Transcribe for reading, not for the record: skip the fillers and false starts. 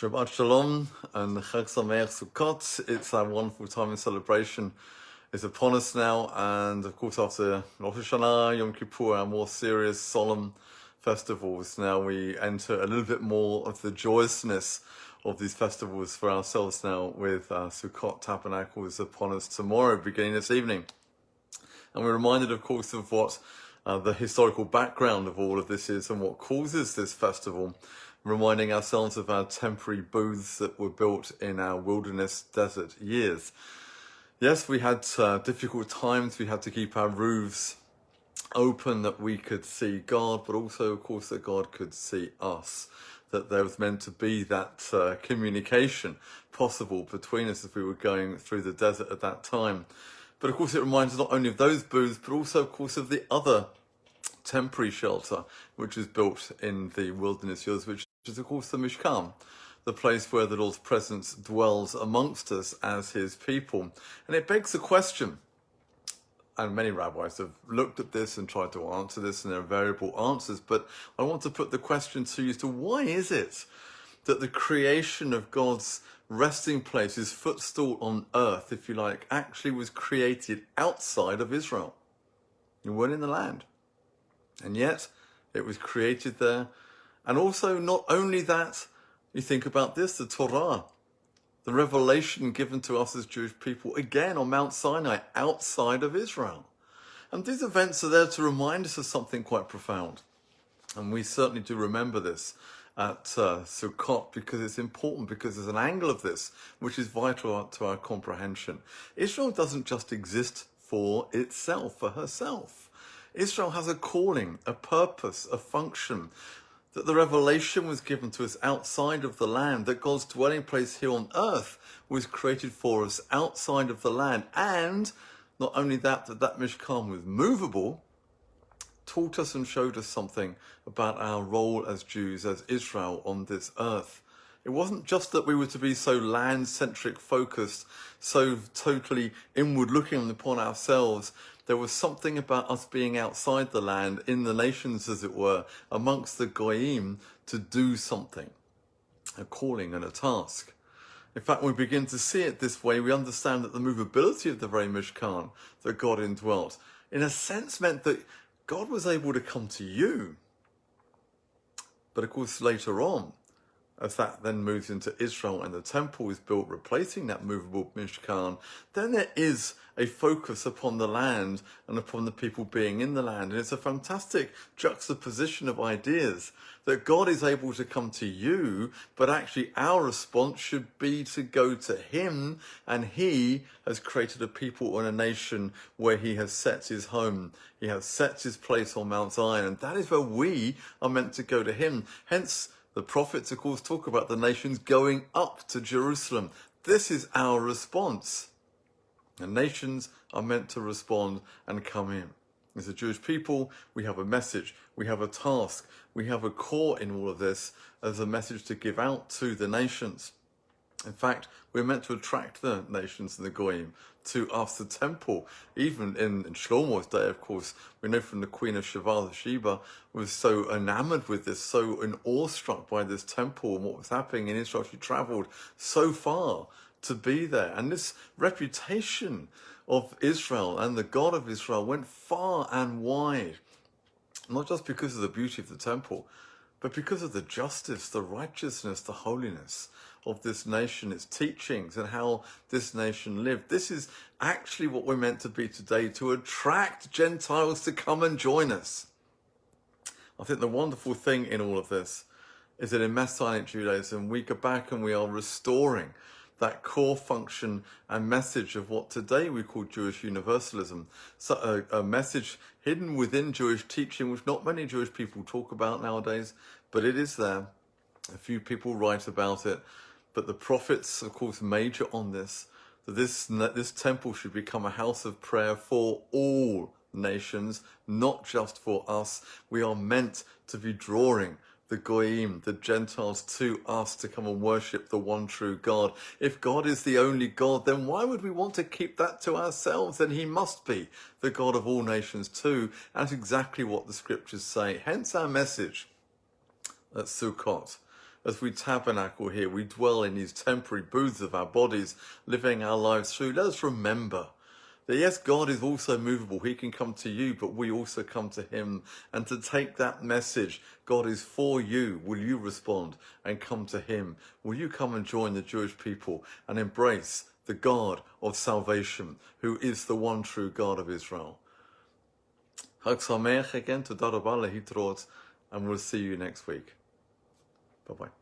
Shabbat Shalom and Chag Sameach Sukkot. It's our wonderful time of celebration is upon us now, and of course after Rosh Hashanah, Yom Kippur, our more serious, solemn festivals, now we enter a little bit more of the joyousness of these festivals for ourselves now with Sukkot Tabernacles upon us tomorrow, beginning this evening. And we're reminded, of course, of what the historical background of all of this is and what causes this festival, reminding ourselves of our temporary booths that were built in our wilderness desert years. Yes, we had difficult times. We had to keep our roofs open that we could see God, but also, of course, that God could see us, that there was meant to be that communication possible between us as we were going through the desert at that time. But of course, it reminds us not only of those booths, but also, of course, of the other temporary shelter which is built in the wilderness years, which is, of course, the Mishkan, the place where the Lord's presence dwells amongst us as his people. And it begs the question, and many rabbis have looked at this and tried to answer this, and there are variable answers, but I want to put the question to you as to why is it that the creation of God's resting place, his footstool on earth, if you like, actually was created outside of Israel? You weren't in the land. And yet, it was created there. And also, not only that, you think about this, the Torah, the revelation given to us as Jewish people, again on Mount Sinai, outside of Israel. And these events are there to remind us of something quite profound. And we certainly do remember this at Sukkot, because it's important, because there's an angle of this which is vital to our comprehension. Israel doesn't just exist for itself, for herself. Israel has a calling, a purpose, a function, that the revelation was given to us outside of the land, that God's dwelling place here on earth was created for us outside of the land. And not only that, that Mishkan was movable, taught us and showed us something about our role as Jews, as Israel on this earth. It wasn't just that we were to be so land-centric focused, so totally inward-looking upon ourselves. There was something about us being outside the land, in the nations as it were, amongst the Goyim, to do something, a calling and a task. In fact, when we begin to see it this way, we understand that the movability of the very Mishkan that God indwelt, in a sense, meant that God was able to come to you. But of course, later on, as that then moves into Israel and the temple is built replacing that movable Mishkan, then there is a focus upon the land and upon the people being in the land. And it's a fantastic juxtaposition of ideas that God is able to come to you, but actually our response should be to go to him, and he has created a people and a nation where he has set his home. He has set his place on Mount Zion, and that is where we are meant to go to him. Hence, the prophets, of course, talk about the nations going up to Jerusalem. This is our response. The nations are meant to respond and come in. As a Jewish people, we have a message, we have a task, we have a core in all of this as a message to give out to the nations. In fact, we're meant to attract the nations and the Goyim to us, the temple. Even in Shlomo's day, of course, we know from the Queen of Sheba was so enamored with this, so awestruck by this temple and what was happening in Israel. She traveled so far to be there. And this reputation of Israel and the God of Israel went far and wide, not just because of the beauty of the temple, but because of the justice, the righteousness, the holiness of this nation, its teachings, and how this nation lived. This is actually what we're meant to be today, to attract Gentiles to come and join us. I think the wonderful thing in all of this is that in Messianic Judaism, we go back and we are restoring that core function and message of what today we call Jewish universalism. So a message hidden within Jewish teaching, which not many Jewish people talk about nowadays, but it is there. A few people write about it, but the prophets, of course, major on this, that this temple should become a house of prayer for all nations, not just for us. We are meant to be drawing the Goyim, the Gentiles, to us to come and worship the one true God. If God is the only God, then why would we want to keep that to ourselves? Then he must be the God of all nations too. That's exactly what the scriptures say. Hence our message at Sukkot. as we tabernacle here, we dwell in these temporary booths of our bodies, living our lives through. Let us remember that yes, God is also movable. He can come to you, but we also come to him. And to take that message, God is for you. Will you respond and come to him? Will you come and join the Jewish people and embrace the God of salvation, who is the one true God of Israel? Chag Sameach again, Toda Rabba Lehitrot, and we'll see you next week. Bye-bye.